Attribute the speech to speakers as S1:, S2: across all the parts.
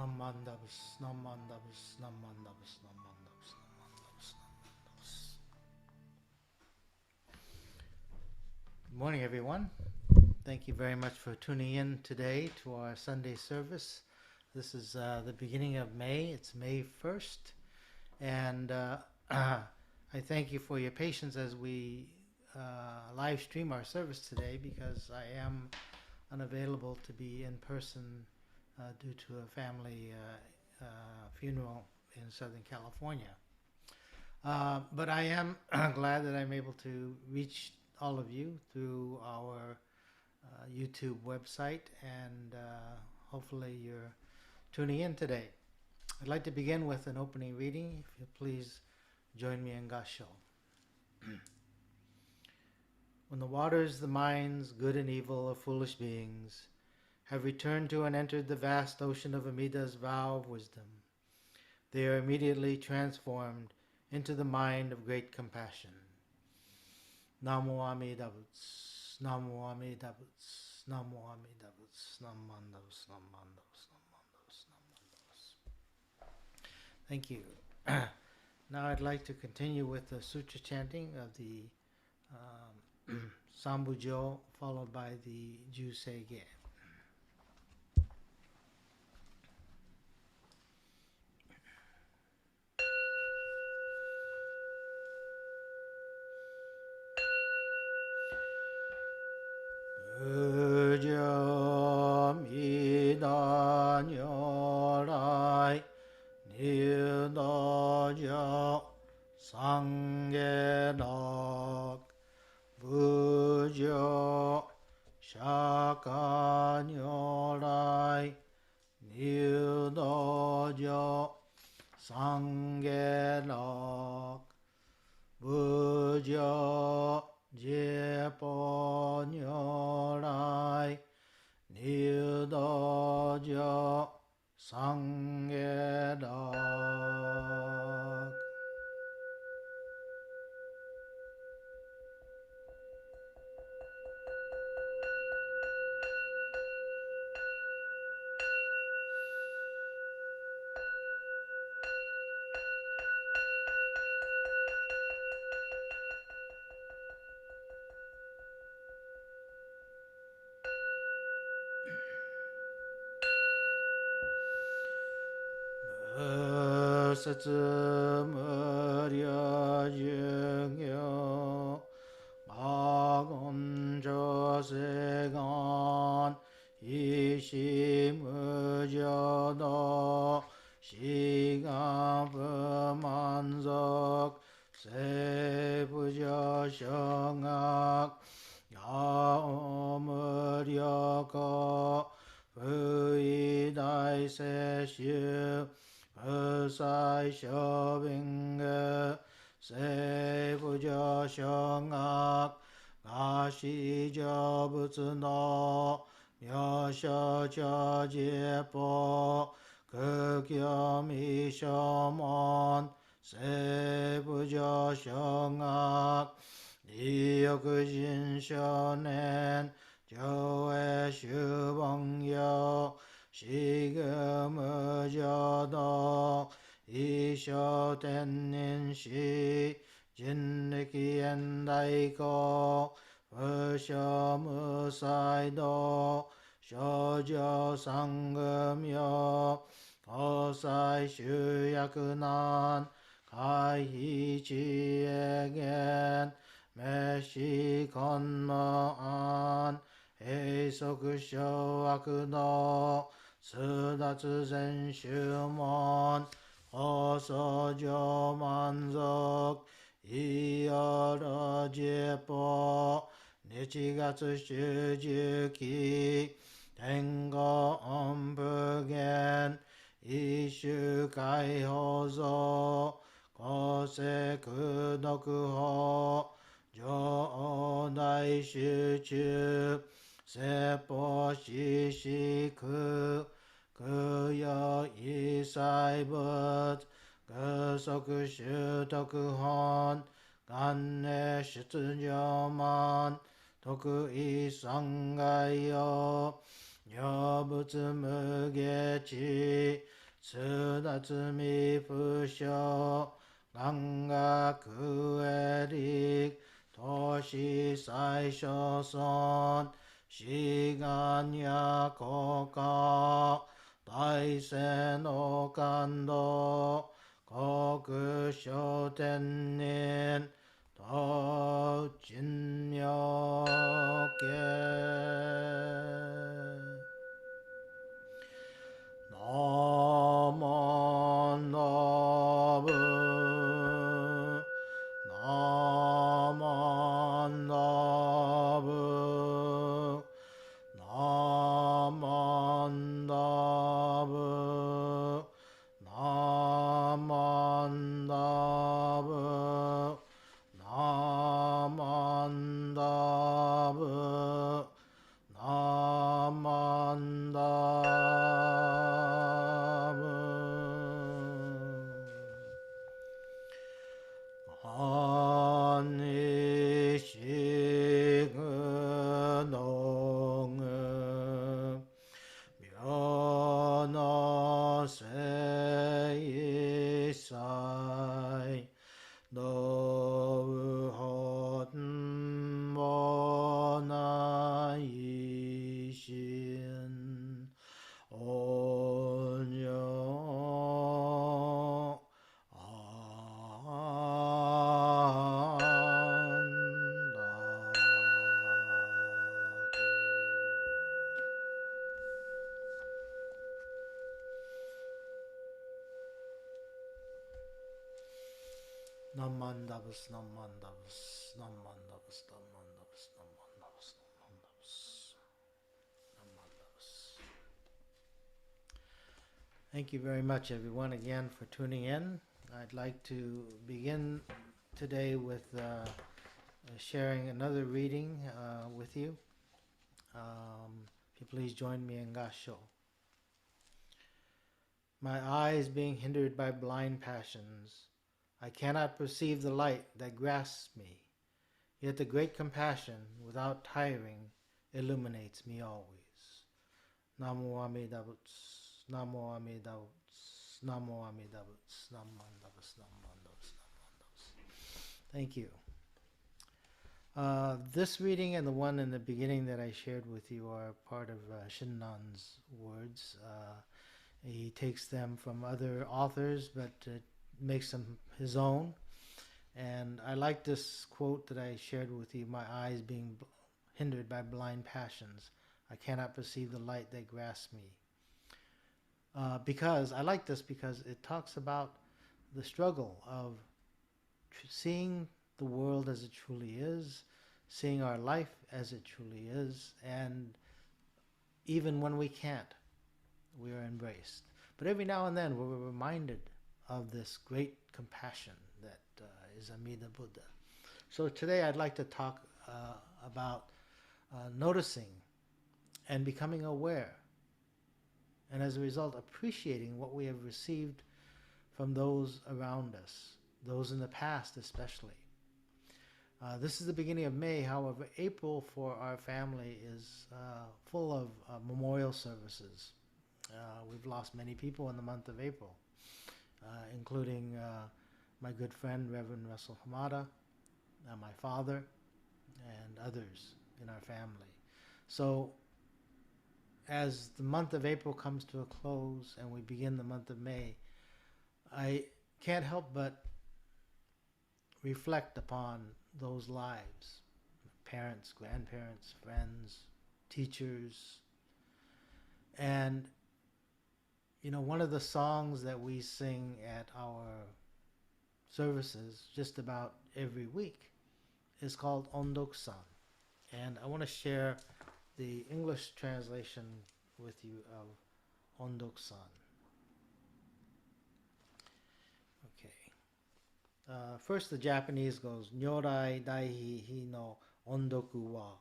S1: Namandabus, Namandabus, Namandabus, Namandabus, Namandabus, Namandabus. Good morning, everyone. Thank you very much for tuning in today to our Sunday service. This is the beginning of May. It's May 1st. And I thank you for your patience as we live stream our service today because I am unavailable to be in person due to a family funeral in Southern California. But I am glad that I'm able to reach all of you through our YouTube website, and hopefully you're tuning in today. I'd like to begin with an opening reading. If you please join me in Gasho. When the waters, the minds, good and evil, of foolish beings, have returned to and entered the vast ocean of Amida's vow of wisdom, they are immediately transformed into the mind of great compassion. Namo Amida Butsu, Namo Amida Butsu, Namo Amida Butsu, Namandavus, Namandavus, Namandavus, Namandavus. Thank you. Now I'd like to continue with the sutra chanting of the Sambujo, followed by the Jusei-ge. Bujo Mida Nyorai Nidojo Sangye Nok Bujo Shaka Nyorai Nidojo Sangye Nok Bujo Jepo Nyorai Nidojo Sangye Nok. Satsu Murya Jingyo Magon Josegan Ishi Mujodo Shigan Pumanzok Sepujo Shongak Yaomuryoko Fuidai Seshu Pusai Shobinge Seifujo Shongak Gashi Jobutsuno Myosho Chojipo Kukyo Mishomon Seifujo Shongak Ryokujin Shonen Joe Shubongyo Shigemujodo Isho Tennin Shi Jinniki Endaiko Fusho Musaido Shoujo Sangumyo Kosai Shuyakunan Kai Chiegen Meshi Konmo An Heisoku Shoakudo Sudatsu Zenshumon Hosojo Manzok Iyoro Jippo Nichigatsu Shujuki Tengo Ombugen Ishu Kai Hozo Kose Kudokuho Jodai Shuchu Seppo Shishiku Kuyo Isai But Gosoku Shutoku Hon Ganne Shitsujoman Toku Isangayo Yobu つむげちつだつみ不詳願学へ力都市最小村志願や国家大政の感動国書天人道人妙家ナマンダブナマンダブナマンダブナマンダブナマンダブナマンダブアニシグノグ妙の聖祭道本もない心音量あんだナンマンダブスナンマンダブスナンマンダブスナンマンダブスナンマンダブスナンマンダブスナンマンダブス Thank you very much everyone again for tuning in. I'd like to begin today with sharing another reading with you. If you please join me in Gasho. My eyes being hindered by blind passions, I cannot perceive the light that grasps me, yet the great compassion, without tiring, illuminates me always. Namo Amida Butsu, Namo Amida Butsu, Namo Amida Butsu, Namo Amida Butsu, Namo Amida Butsu, Namo Amida Butsu. Thank you. This reading and the one in the beginning that I shared with you are part of Shinnan's words. He takes them from other authors, but makes them his own. And I like this quote that I shared with you, my eyes being hindered by blind passions. I cannot perceive the light that grasps me. Because I like this because it talks about the struggle of seeing the world as it truly is, seeing our life as it truly is, and even when we can't, we are embraced. But every now and then we're reminded of this great compassion that is Amida Buddha. So today I'd like to talk about noticing and becoming aware, and as a result appreciating what we have received from those around us, those in the past especially. This is the beginning of May, however, April for our family is full of memorial services. We've lost many people in the month of April, including my good friend Reverend Russell Hamada, my father, and others in our family. So as the month of April comes to a close and we begin the month of May, I can't help but reflect upon those lives, parents, grandparents, friends, teachers. And you know, one of the songs that we sing at our services just about every week is called Ondokusan. And I want to share the English translation with you of Ondokusan. Okay. First the Japanese goes, Nyorai daihi hi no ondoku wa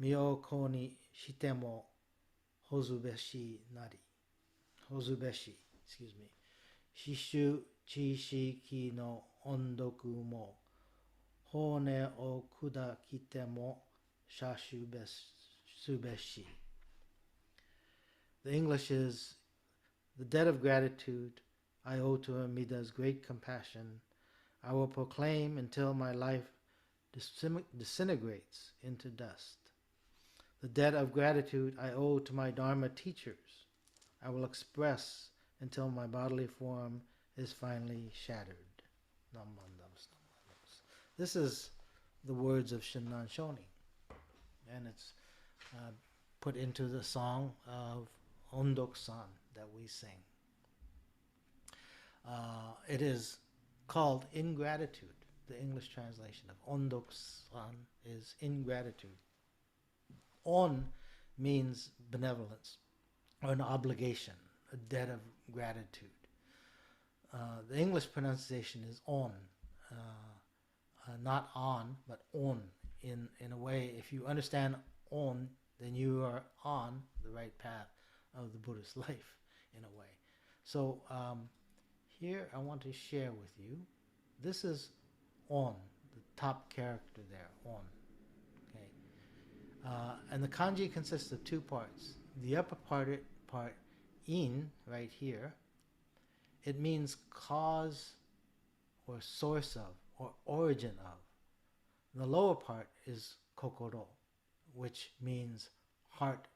S1: myoko ni shite mo hozubeshi nari. Hozubeshi, excuse me. Shishu chishiki no ondoku mo hone o kudakite mo shashubeshi. The English is, the debt of gratitude I owe to Amida's great compassion. I will proclaim until my life disintegrates into dust. The debt of gratitude I owe to my Dharma teachers. I will express until my bodily form is finally shattered. This is the words of Shinran Shoni, and it's put into the song of Ondokusan that we sing. It is called ingratitude. The English translation of Ondokusan is ingratitude. On means benevolence or an obligation, a debt of gratitude. The English pronunciation is on, not on, but on. In a way, if you understand on, then you are on the right path of the Buddhist life, in a way. So here I want to share with you, this is on, the top character there, on. Okay, and the kanji consists of two parts. The upper part, in, right here, it means cause or source of or origin of. The lower part is kokoro, which means heart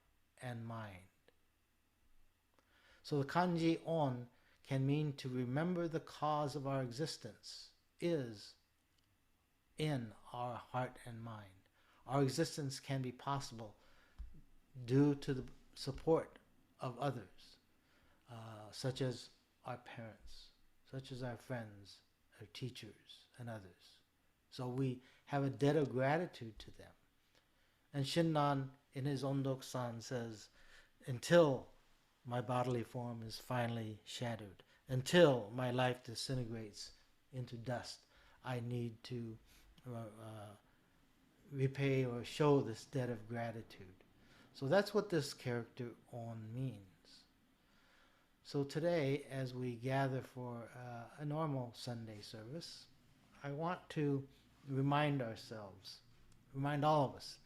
S1: and mind. So the kanji on can mean to remember the cause of our existence is in our heart and mind. Our existence can be possible due to the support of others, such as our parents, such as our friends, our teachers, and others. So we have a debt of gratitude to them. And Shinran, in his Ondokusan, says, until my bodily form is finally shattered, until my life disintegrates into dust, I need to repay or show this debt of gratitude. So that's what this character on means. So today, as we gather for a normal Sunday service, I want to remind ourselves, remind all of us,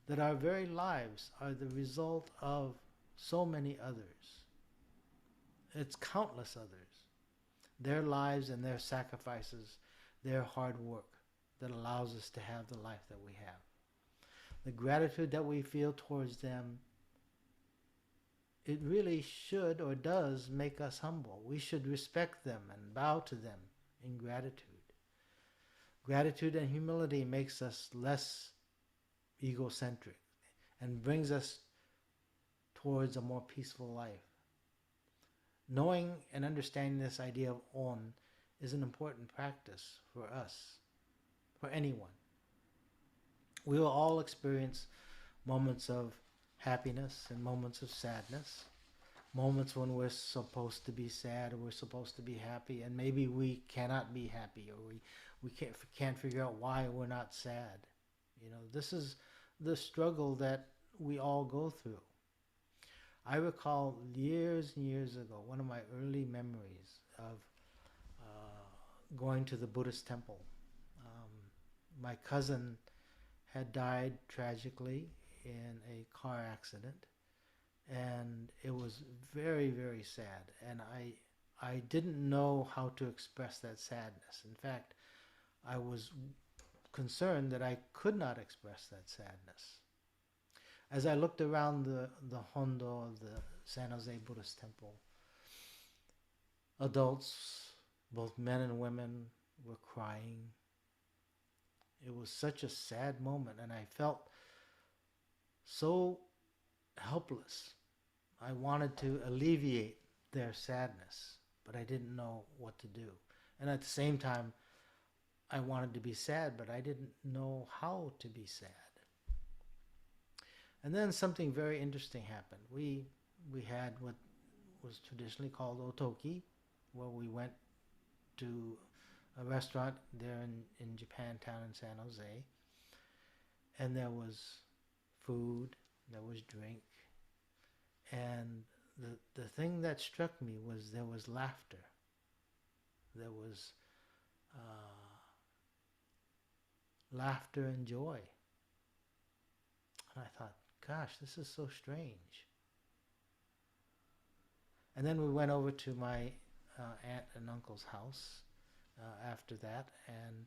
S1: that our very lives are the result of so many others. It's countless others. Their lives and their sacrifices, their hard work that allows us to have the life that we have. The gratitude that we feel towards them, it really should or does make us humble. We should respect them and bow to them in gratitude. Gratitude and humility makes us less egocentric and brings us towards a more peaceful life. Knowing and understanding this idea of on is an important practice for us, for anyone. We will all experience moments of happiness and moments of sadness, moments when we're supposed to be sad or we're supposed to be happy, and maybe we cannot be happy, or we can't figure out why we're not sad. You know, this is the struggle that we all go through. I recall years and years ago, one of my early memories of going to the Buddhist temple. My cousin had died tragically in a car accident, and it was very, very sad, and I didn't know how to express that sadness. In fact, I was concerned that I could not express that sadness. As I looked around the Hondo of the San Jose Buddhist Temple, adults, both men and women, were crying. It was such a sad moment, and I felt so helpless. I wanted to alleviate their sadness, but I didn't know what to do. And at the same time, I wanted to be sad, but I didn't know how to be sad. And then something very interesting happened. We had what was traditionally called otoki, where we went to a restaurant there in Japantown in San Jose, and there was food, there was drink, and the thing that struck me was there was laughter. There was laughter and joy. And I thought, gosh, this is so strange. And then we went over to my aunt and uncle's house after that, and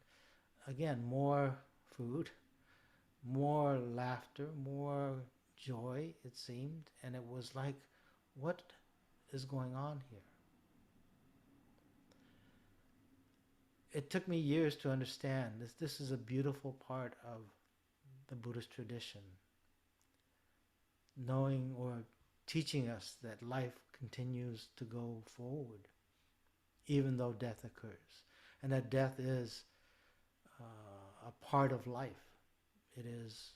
S1: again, more food, more laughter, more joy, it seemed, and it was like, what is going on here? It took me years to understand this is a beautiful part of the Buddhist tradition, knowing or teaching us that life continues to go forward, even though death occurs, and that death is a part of life. It is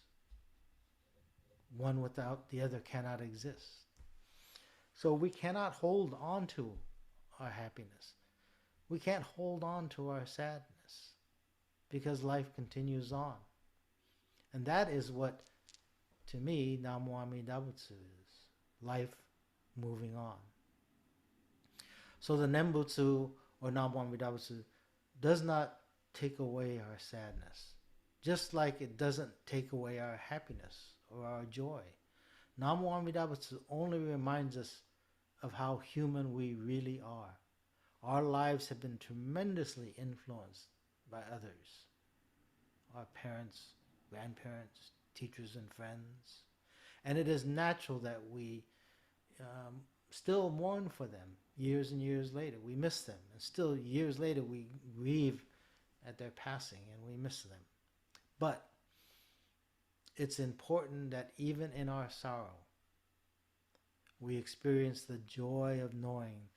S1: one without the other cannot exist. So we cannot hold on to our happiness. We can't hold on to our sadness because life continues on. And that is what, to me, Namu Amida Butsu is. Life moving on. So the Nembutsu or Namu Amida Butsu does not take away our sadness, just like it doesn't take away our happiness or our joy. Namu Amida Butsu only reminds us of how human we really are. Our lives have been tremendously influenced by others, our parents, grandparents, teachers and friends. And it is natural that we still mourn for them years and years later. We miss them. And still years later we grieve at their passing and we miss them. But it's important that even in our sorrow, we experience the joy of knowing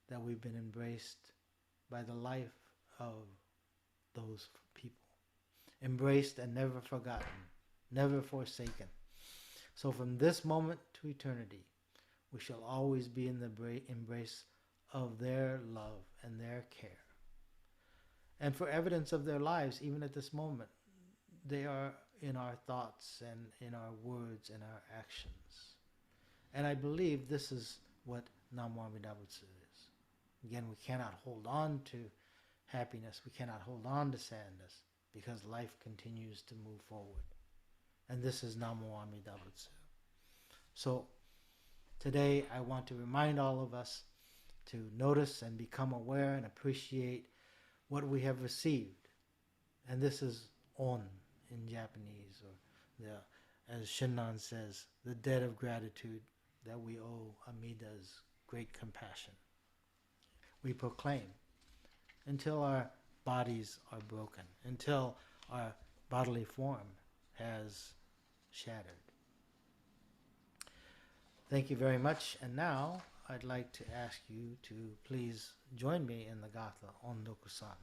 S1: that we've been embraced by the life of those people. Embraced and never forgotten, never forsaken. So from this moment to eternity, we shall always be in the embrace of their love and their care. And for evidence of their lives, even at this moment, they are in our thoughts and in our words and our actions. And I believe this is what Namu Amida Butsu is. Again, we cannot hold on to happiness, we cannot hold on to sadness, because life continues to move forward. And this is Namu Amida Butsu. So today I want to remind all of us to notice and become aware and appreciate what we have received. And this is on in Japanese, or as Shinran says, the debt of gratitude that we owe Amida's great compassion. We proclaim until our bodies are broken, until our bodily form has shattered. Thank you very much. And now I'd like to ask you to please join me in the Gatha Ondokusan.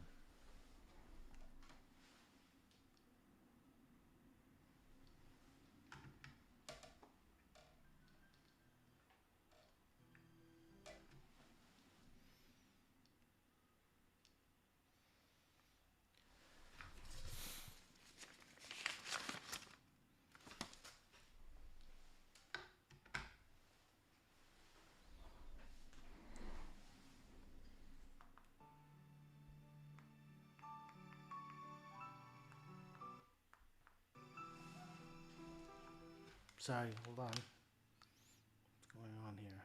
S1: Sorry, hold on. What's going on here?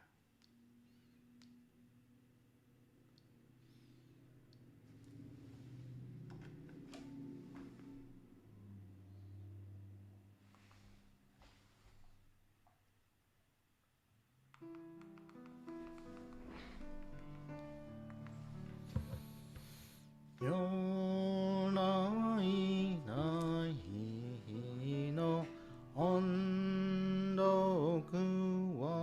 S1: Yonai nai no ondoku wa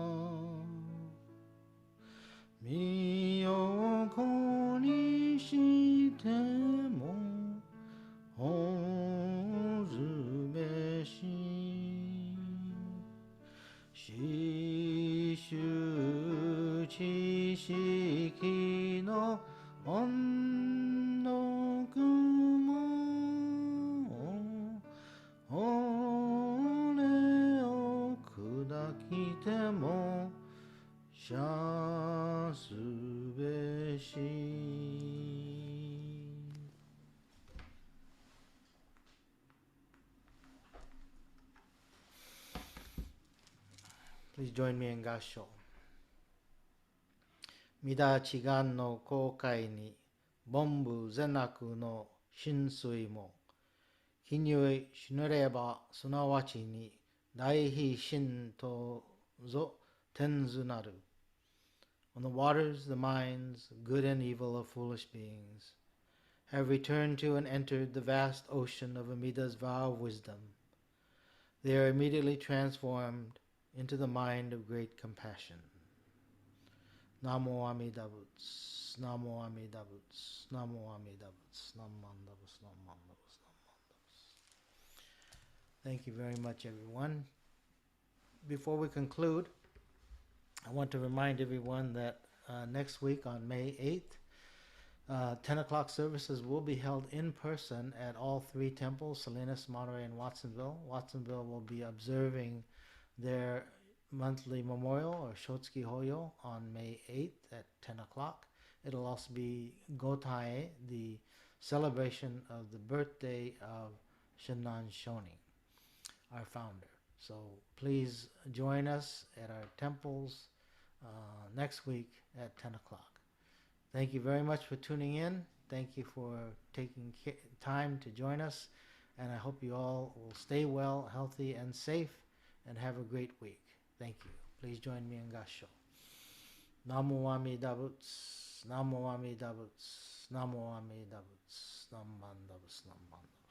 S1: miyoko ni shite mo hozubeshi shishu chishiki no ondoku mo ore o kudakite mo shasubeshi. Please join me in Gasho. mida chigan no kokai ni bonbu zenaku no shinsui mo kinyui shinureba sunawachi ni daihi shin to zo tenzu naru. When the waters, the minds, good and evil of foolish beings, have returned to and entered the vast ocean of Amida's vow of wisdom, they are immediately transformed into the mind of great compassion. Namo Amida Butsu, Namo Amida Butsu, Namo Amida Butsu, Namo Amida Butsu, Namo Amida Butsu, Namo Amida Butsu. Thank you very much, everyone. Before we conclude, I want to remind everyone that next week on May 8th, 10 o'clock services will be held in person at all three temples, Salinas, Monterey, and Watsonville. Watsonville will be observing their monthly memorial, or Shotsuki Hoyo, on May 8th at 10 o'clock. It'll also be Gotae, the celebration of the birthday of Shinran Shonin, our founder. So please join us at our temples next week at 10 o'clock. Thank you very much for tuning in. Thank you for taking time to join us. And I hope you all will stay well, healthy, and safe, and have a great week. Thank you. Please join me in Gasho. Namo Amida Butsu, Namo Amida Butsu, Namo Amida Butsu, Namo Amida Butsu, Namo Amida Butsu.